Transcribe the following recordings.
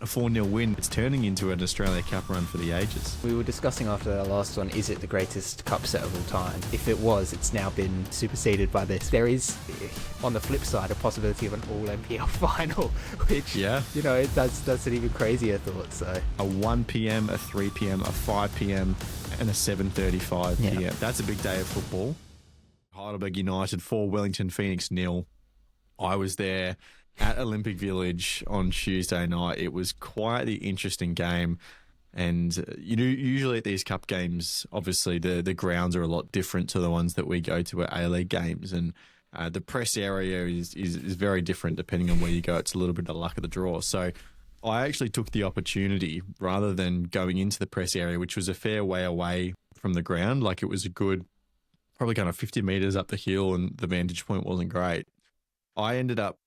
a 4-0 win. It's turning into an Australia Cup run for the ages. We were discussing after our last one, is it the greatest cup set of all time? If it was, it's now been superseded by this. There is, on the flip side, a possibility of an all-NPL final, which, you know, that's an even crazier thought. So a 1 p.m, a 3 p.m, a 5 p.m, and a 7:35 p.m. Yeah. That's a big day of football. Heidelberg United 4, Wellington Phoenix 0. I was there at Olympic Village on Tuesday night. It was quite the interesting game. And usually at these cup games, obviously the grounds are a lot different to the ones that we go to at A-League games. And the press area is very different depending on where you go. It's a little bit of luck of the draw. So I actually took the opportunity, rather than going into the press area, which was a fair way away from the ground, like it was a good, probably kind of 50 metres up the hill and the vantage point wasn't great. I ended up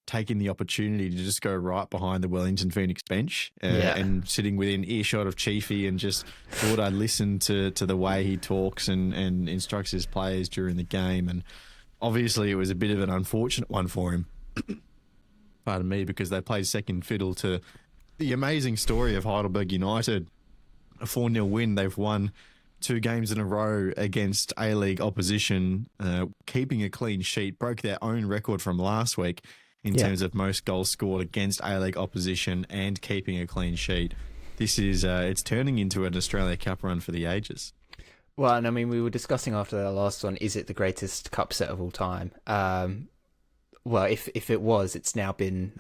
taking the opportunity to just go right behind the Wellington Phoenix bench and sitting within earshot of Chiefy, and just thought I'd listen to the way he talks and instructs his players during the game. And obviously it was a bit of an unfortunate one for him, pardon me, because they played second fiddle to the amazing story of Heidelberg United. A 4-0 win. They've won 2 games in a row against A-League opposition, keeping a clean sheet, broke their own record from last week in terms of most goals scored against A-League opposition and keeping a clean sheet. This is, it's turning into an Australia Cup run for the ages. Well, and I mean, we were discussing after our last one, is it the greatest cup set of all time? Well, if it was, it's now been,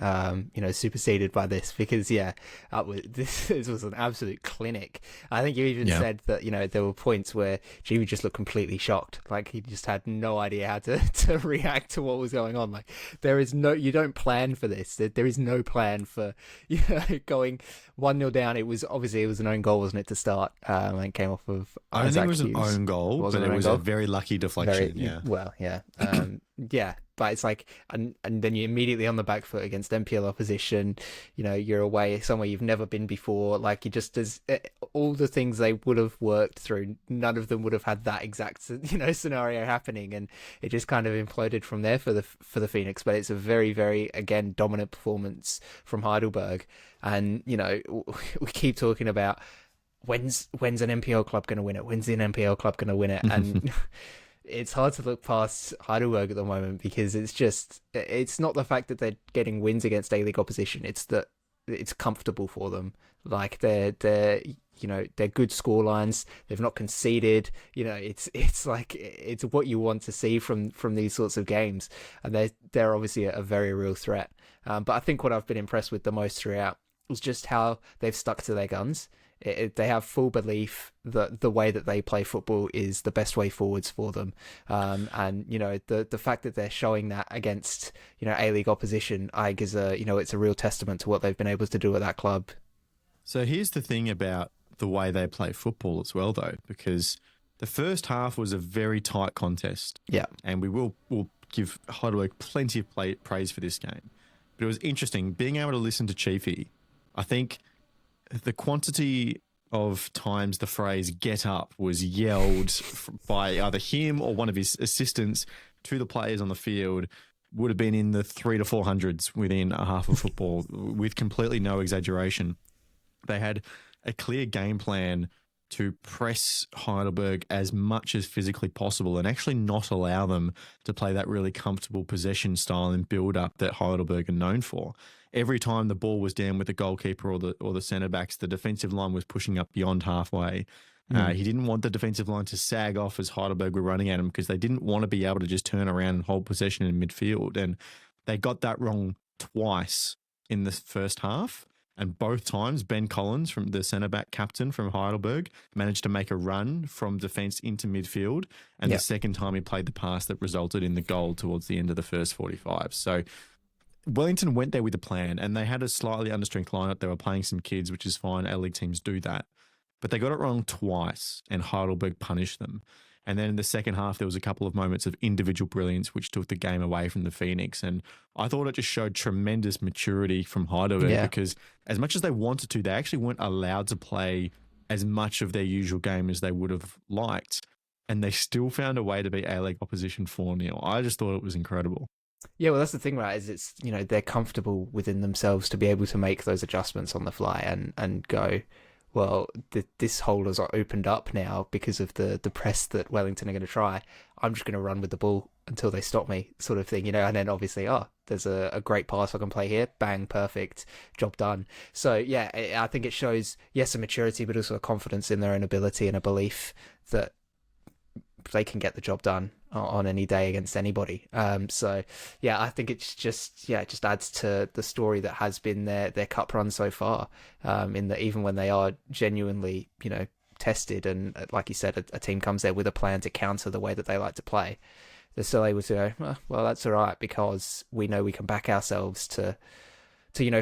superseded by this, because, this was an absolute clinic. I think you even said that, there were points where Jimmy just looked completely shocked. Like, he just had no idea how to react to what was going on. Like, you don't plan for this. There is no plan for, going 1-0 down. It was an own goal, wasn't it, to start? And it came off of I don't think it was an own goal, but it was a very lucky deflection. But it's like, and then you're immediately on the back foot against NPL opposition. You're away somewhere you've never been before. Like, all the things they would have worked through, none of them would have had that exact scenario happening, and it just kind of imploded from there for the Phoenix. But it's a very, very, again, dominant performance from Heidelberg, and we keep talking about when's an NPL club going to win it? When's an NPL club going to win it? And it's hard to look past Heidelberg at the moment, because it's not the fact that they're getting wins against A-League opposition. It's that it's comfortable for them. Like, they're good score lines. They've not conceded. It's like, it's what you want to see from these sorts of games. And they're obviously a very real threat. But I think what I've been impressed with the most throughout was just how they've stuck to their guns. They have full belief that the way that they play football is the best way forwards for them. And the fact that they're showing that against, A-League opposition, I think it's a real testament to what they've been able to do at that club. So here's the thing about the way they play football as well, though, because the first half was a very tight contest. Yeah. And we'll give Heidelberg plenty of praise for this game. But it was interesting being able to listen to Chiefy. I think the quantity of times the phrase "get up" was yelled by either him or one of his assistants to the players on the field would have been in the 300 to 400s within a half of football, with completely no exaggeration. They had a clear game plan to press Heidelberg as much as physically possible and actually not allow them to play that really comfortable possession style and build-up that Heidelberg are known for. Every time the ball was down with the goalkeeper or the centre-backs, the defensive line was pushing up beyond halfway. He didn't want the defensive line to sag off as Heidelberg were running at him, because they didn't want to be able to just turn around and hold possession in midfield. And they got that wrong twice in the first half. And both times, Ben Collins, from the centre-back captain from Heidelberg, managed to make a run from defence into midfield. And the second time he played the pass that resulted in the goal towards the end of the first 45. So Wellington went there with a plan, and they had a slightly understrength lineup. They were playing some kids, which is fine. A-League teams do that. But they got it wrong twice, and Heidelberg punished them. And then in the second half, there was a couple of moments of individual brilliance, which took the game away from the Phoenix. And I thought it just showed tremendous maturity from Heidelberg, because as much as they wanted to, they actually weren't allowed to play as much of their usual game as they would have liked. And they still found a way to beat A-League opposition 4-0. I just thought it was incredible. Yeah, well, that's the thing, right? Is it's, they're comfortable within themselves to be able to make those adjustments on the fly and go, well, this hole has opened up now because of the press that Wellington are going to try. I'm just going to run with the ball until they stop me, sort of thing, and then obviously, there's a great pass I can play here, bang, perfect, job done. So yeah, I think it shows, yes, a maturity, but also a confidence in their own ability and a belief that they can get the job done on any day against anybody. So yeah, I think it's just, it just adds to the story that has been their cup run so far. In that even when they are genuinely, tested, and like you said, a team comes there with a plan to counter the way that they like to play, they're still able to go, well, that's all right, because we know we can back ourselves to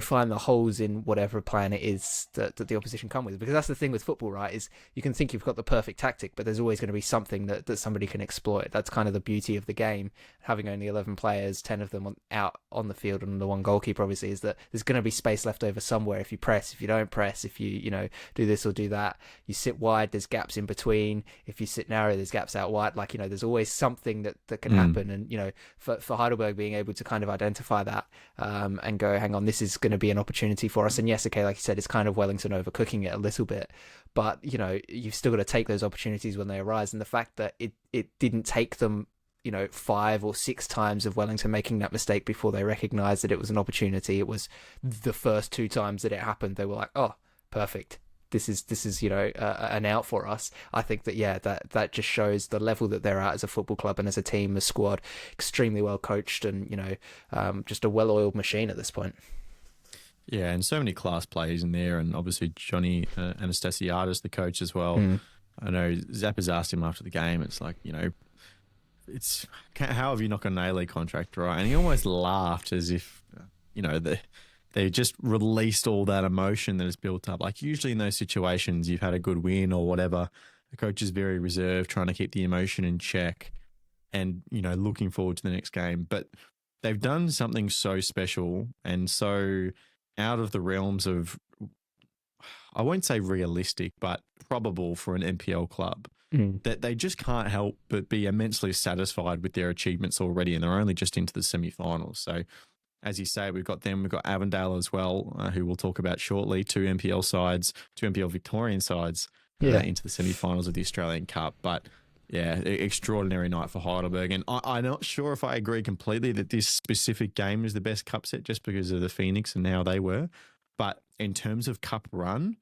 find the holes in whatever plan it is that the opposition come with. Because that's the thing with football, right, is you can think you've got the perfect tactic, but there's always going to be something that somebody can exploit. That's kind of the beauty of the game, having only 11 players, 10 of them out on the field, and the one goalkeeper, obviously, is that there's going to be space left over somewhere if you press, if you don't press, if you, do this or do that. You sit wide, there's gaps in between. If you sit narrow, there's gaps out wide. Like, there's always something that can happen. And, for Heidelberg being able to kind of identify that and go, hang on, this is going to be an opportunity for us. And yes, okay, like you said, it's kind of Wellington overcooking it a little bit, but you've still got to take those opportunities when they arise. And the fact that it didn't take them 5 or 6 times of Wellington making that mistake before they recognized that it was an opportunity. It was the first 2 times that it happened, they were like, oh, perfect, this is an out for us. I think that that just shows the level that they're at as a football club and as a team, a squad, extremely well coached, and just a well-oiled machine at this point. Yeah, and so many class players in there, and obviously Johnny Anastasiadis, the coach as well. I know Zappa's asked him after the game, it's like, it's how have you not got an A-League contract, right? And he almost laughed as if, they just released all that emotion that is built up. Like usually in those situations, you've had a good win or whatever, the coach is very reserved, trying to keep the emotion in check and, looking forward to the next game. But they've done something so special and so out of the realms of, I won't say realistic, but probable for an NPL club, that they just can't help but be immensely satisfied with their achievements already, and they're only just into the semi-finals. So, as you say, we've got Avondale as well, who we'll talk about shortly, 2 NPL Victorian sides into the semi-finals of the Australian Cup. But yeah, extraordinary night for Heidelberg. And I'm not sure if I agree completely that this specific game is the best cup set just because of the Phoenix and how they were. But in terms of cup run,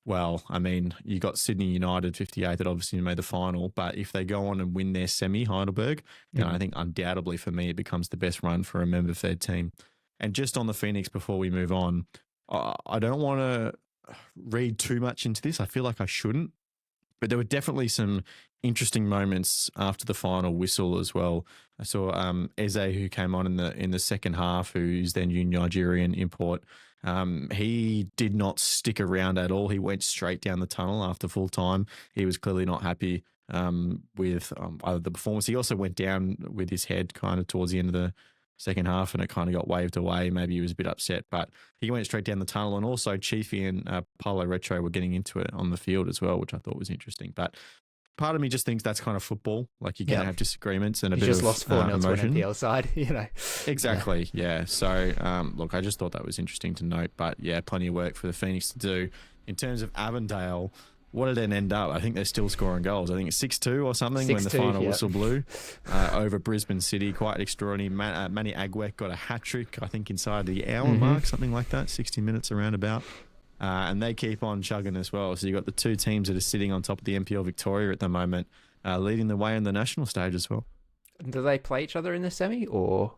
well, I mean, you got Sydney United 58 that obviously made the final. But if they go on and win their semi, Heidelberg, then I think undoubtedly for me it becomes the best run for a member Fed team. And just on the Phoenix before we move on, I don't want to read too much into this. I feel like I shouldn't. But there were definitely some interesting moments after the final whistle as well. I saw Eze, who came on in the second half, who's their new Nigerian import. He did not stick around at all. He went straight down the tunnel after full time. He was clearly not happy with either the performance. He also went down with his head kind of towards the end of the second half, and it kind of got waved away. Maybe he was a bit upset, but he went straight down the tunnel. And also Chiefy and Paulo Retro were getting into it on the field as well, which I thought was interesting. But part of me just thinks that's kind of football. Like you're going to have disagreements and a bit of emotion. Just lost 4-0 to an NPL side, Exactly, yeah. So, look, I just thought that was interesting to note. But yeah, plenty of work for the Phoenix to do. In terms of Avondale, what did it end up? I think they're still scoring goals. I think it's 6-2 or something 6-2, when the final whistle blew over Brisbane City. Quite extraordinary. Manny Agwek got a hat-trick, I think, inside the hour mark, something like that, 60 minutes around about. And they keep on chugging as well. So you've got the 2 teams that are sitting on top of the NPL Victoria at the moment, leading the way in the national stage as well. Do they play each other in the semi, or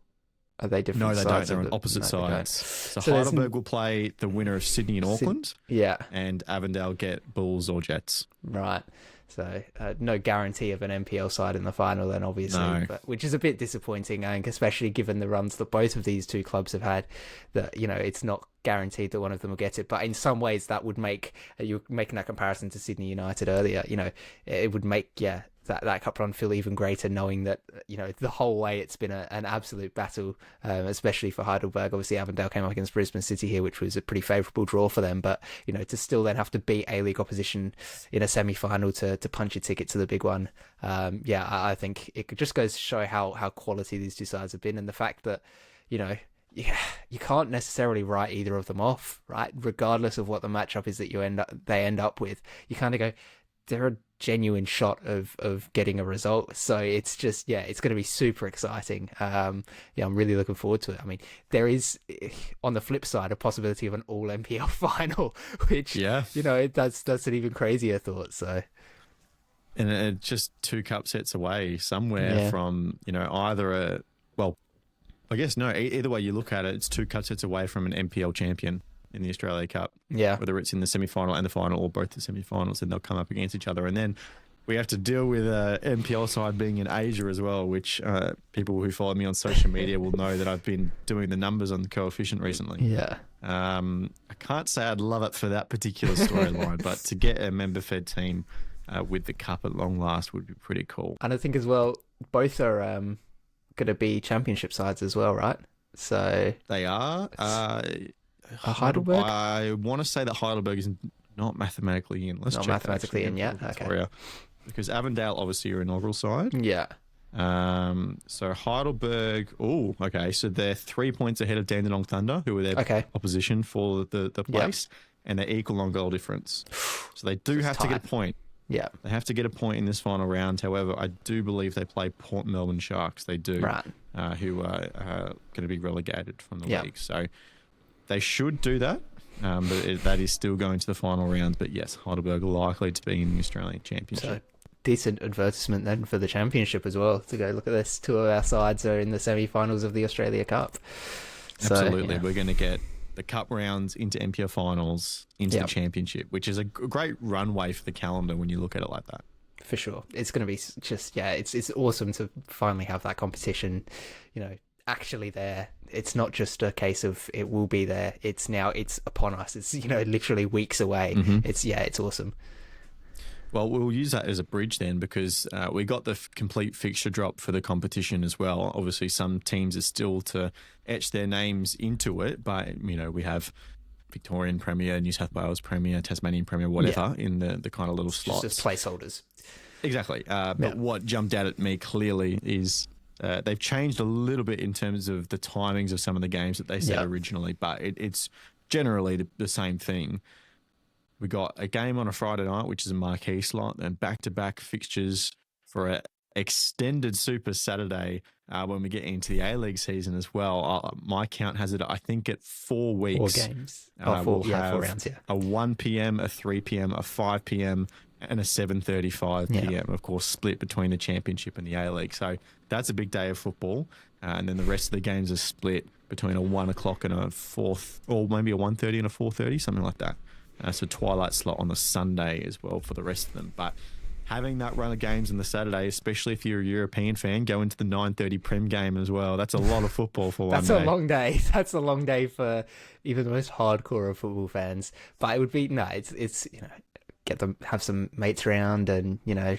are they different sides? No, they don't. They're on opposite sides. So Heidelberg will play the winner of Sydney and Auckland. And Avondale get Bulls or Jets. Right. So no guarantee of an NPL side in the final then, obviously, but, which is a bit disappointing, I think, especially given the runs that both of these 2 clubs have had, that, it's not guaranteed that one of them will get it. But in some ways that would make, you were making that comparison to Sydney United earlier, it would make, that cup run feel even greater, knowing that, you know, the whole way it's been an absolute battle, especially for Heidelberg. Obviously, Avondale came up against Brisbane City here, which was a pretty favourable draw for them. But, you know, to still then have to beat A-League opposition in a semi-final to punch your ticket to the big one, I think it just goes to show how quality these two sides have been, and the fact that, you know, you can't necessarily write either of them off, right? Regardless of what the matchup is that they end up with, you kind of go, they're a genuine shot of getting a result. So it's just, it's going to be super exciting. I'm really looking forward to it. I mean, there is, on the flip side, a possibility of an all NPL final, which, you know, that's an even crazier thought. So, and it's just 2 cup sets away somewhere from, you know, either I guess no. Either way you look at it, it's 2 cup sets away from an NPL champion in the Australia Cup. Yeah. Whether it's in the semi-final and the final, or both the semi-finals, and they'll come up against each other. And then we have to deal with a NPL side being in Asia as well, which people who follow me on social media will know that I've been doing the numbers on the coefficient recently. Yeah. I can't say I'd love it for that particular storyline, but to get a member-fed team with the cup at long last would be pretty cool. And I think as well, both are going to be championship sides as well, right? So they are. Heidelberg? I want to say that Heidelberg is not mathematically in. Let's not check mathematically in yet. Okay. Because Avondale, obviously, your inaugural side. Yeah. So Heidelberg. Oh, okay. So they're 3 points ahead of Dandenong Thunder, who are their opposition for the place, and they're equal on goal difference. So they do have to get a point. Yeah. They have to get a point in this final round. However, I do believe they play Port Melbourne Sharks. They do. Right. Who are going to be relegated from the league. So they should do that. But that is still going to the final round. But yes, Heidelberg are likely to be in the Australian Championship. So decent advertisement then for the Championship as well, to go look at this. 2 of our sides are in the semi-finals of the Australia Cup. Absolutely. We're going to get the cup rounds into NPL finals, into the Championship, which is a great runway for the calendar when you look at it like that. For sure. It's going to be just, it's awesome to finally have that competition, you know, actually there. It's not just a case of it will be there. It's upon us. It's, you know, literally weeks away. Mm-hmm. It's awesome. Well, we'll use that as a bridge then, because we got the complete fixture drop for the competition as well. Obviously, some teams are still to etch their names into it, but, you know, we have Victorian Premier, New South Wales Premier, Tasmanian Premier, whatever, in the kind of little slots. Just placeholders. Exactly. But what jumped out at me clearly is they've changed a little bit in terms of the timings of some of the games that they said originally, but it's generally the same thing. We got a game on a Friday night, which is a marquee slot, and back-to-back fixtures for an extended Super Saturday when we get into the A-League season as well. My count has it, I think, at 4 weeks. 4 games. We'll have 4 rounds, a 1 p.m., a 3 p.m., a 5 p.m., and a 7:35 p.m., of course, split between the Championship and the A-League. So that's a big day of football. And then the rest of the games are split between a 1 o'clock and a 4, or maybe a 1:30 and a 4:30, something like that. So twilight slot on the Sunday as well for the rest of them. But having that run of games on the Saturday, especially if you're a European fan, go into the 9:30 Prem game as well. That's a lot of football for one day. That's a long day. That's a long day for even the most hardcore of football fans. But it would be, it's you know, have some mates around and, you know,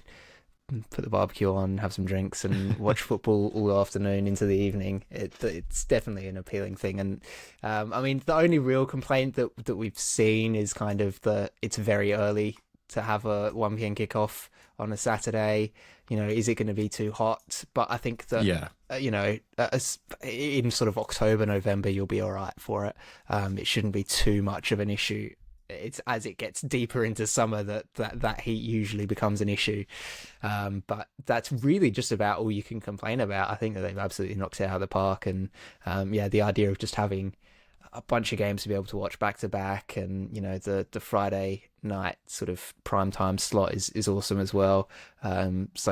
put the barbecue on, have some drinks and watch football all afternoon into the evening. It's definitely an appealing thing. And I mean, the only real complaint that we've seen is kind of it's very early to have a 1 p.m. kickoff on a Saturday. You know, is it going to be too hot? But I think that, you know, in sort of October, November, you'll be all right for it. It shouldn't be too much of an issue. It's as it gets deeper into summer that heat usually becomes an issue. But that's really just about all you can complain about. I think that they've absolutely knocked it out of the park. And the idea of just having a bunch of games to be able to watch back to back, and, you know, the Friday night sort of prime time slot is awesome as well. It's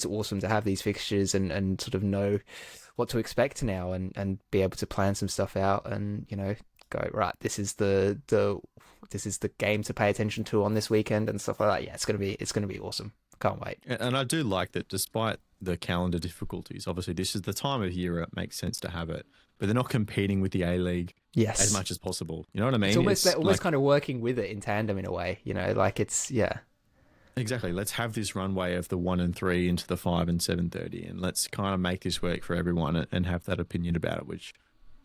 awesome to have these fixtures and sort of know what to expect now and be able to plan some stuff out and, you know, go, right, this is the game to pay attention to on this weekend and stuff like that. Yeah, it's gonna be awesome. Can't wait. And I do like that, despite the calendar difficulties, obviously this is the time of year it makes sense to have it, but they're not competing with the A-League as much as possible. You know what I mean? They're almost kind of working with it in tandem in a way, you know, like it's. Exactly. Let's have this runway of the 1 and 3 into the 5 and 7:30, and let's kind of make this work for everyone and have that opinion about it, which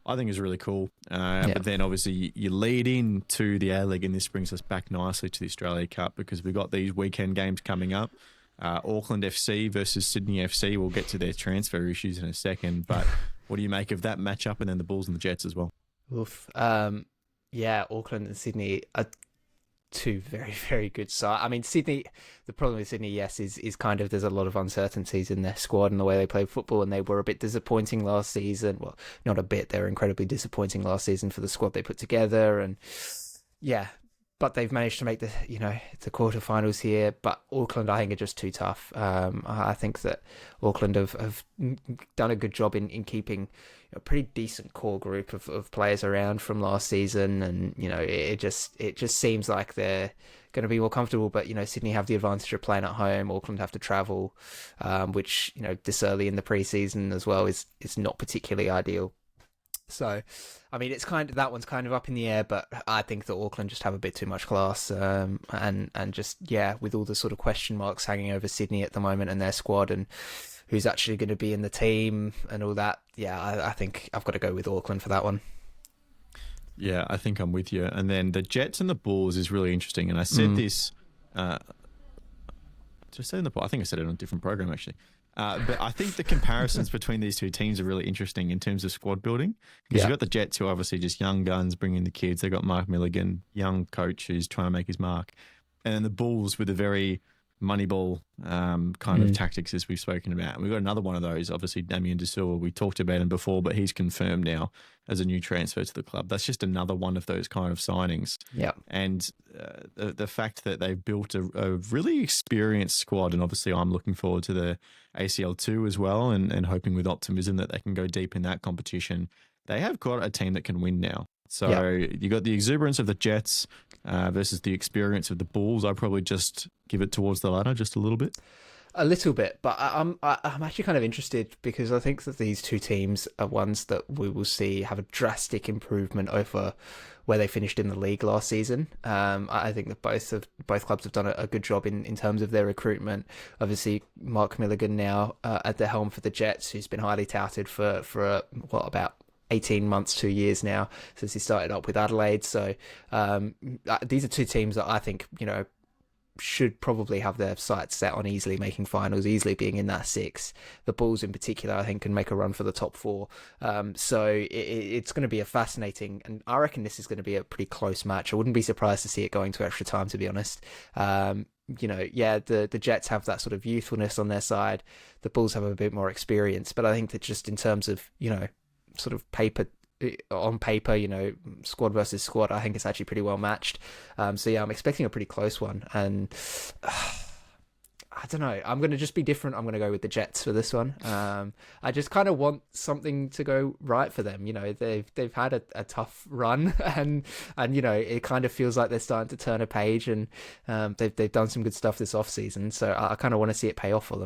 I think is really cool. But then obviously you lead into the A-League, and this brings us back nicely to the Australia Cup because we've got these weekend games coming up. Auckland FC versus Sydney FC. We'll get to their transfer issues in a second, but what do you make of that matchup, and then the Bulls and the Jets as well? Oof. Yeah, Auckland and Sydney are two very, very good sides. I mean, Sydney, the problem with Sydney, yes, is kind of there's a lot of uncertainties in their squad and the way they play football, and they were a bit disappointing last season. Well, not a bit, they were incredibly disappointing last season for the squad they put together, and yeah, but they've managed to make the quarterfinals here. But Auckland, I think, are just too tough. I think that Auckland have done a good job in keeping a pretty decent core group of players around from last season, and it just seems like they're going to be more comfortable. But Sydney have the advantage of playing at home. Auckland have to travel, which this early in the preseason as well is not particularly ideal. So, I mean, it's that one's kind of up in the air, but I think that Auckland just have a bit too much class, and just with all the sort of question marks hanging over Sydney at the moment and their squad and who's actually going to be in the team and all that. Yeah, I think I've got to go with Auckland for that one. Yeah, I think I'm with you. And then the Jets and the Bulls is really interesting. And I said this, I think I said it on a different program actually. But I think the comparisons between these two teams are really interesting in terms of squad building. Because you've got the Jets, who are obviously just young guns bringing the kids. They've got Mark Milligan, young coach who's trying to make his mark. And then the Bulls with a very Moneyball kind of tactics, as we've spoken about. And we've got another one of those, obviously Damien De Silva. We talked about him before, but he's confirmed now as a new transfer to the club. That's just another one of those kind of signings. Yeah. And the fact that they've built a really experienced squad, and obviously I'm looking forward to the ACL2 as well, and hoping with optimism that they can go deep in that competition. They have got a team that can win now. So you got the exuberance of the Jets versus the experience of the Bulls. I'd probably just give it towards the latter just a little bit. A little bit, but I'm actually kind of interested because I think that these two teams are ones that we will see have a drastic improvement over where they finished in the league last season. I think that both clubs have done a good job in terms of their recruitment. Obviously, Mark Milligan now at the helm for the Jets, who's been highly touted for about 18 months, 2 years now since he started up with Adelaide. So these are two teams that I think, should probably have their sights set on easily making finals, easily being in that 6. The Bulls in particular, I think, can make a run for the top 4. So it's going to be a fascinating, and I reckon this is going to be a pretty close match. I wouldn't be surprised to see it going to extra time, to be honest. The Jets have that sort of youthfulness on their side. The Bulls have a bit more experience, but I think that just in terms of, sort of on paper, squad versus squad, I think it's actually pretty well matched. So yeah, I'm expecting a pretty close one, and I don't know. I'm going to just be different. I'm going to go with the Jets for this one. I just kind of want something to go right for them. They've had a tough run, and it kind of feels like they're starting to turn a page, and they've done some good stuff this off season. So I kind of want to see it pay off for them.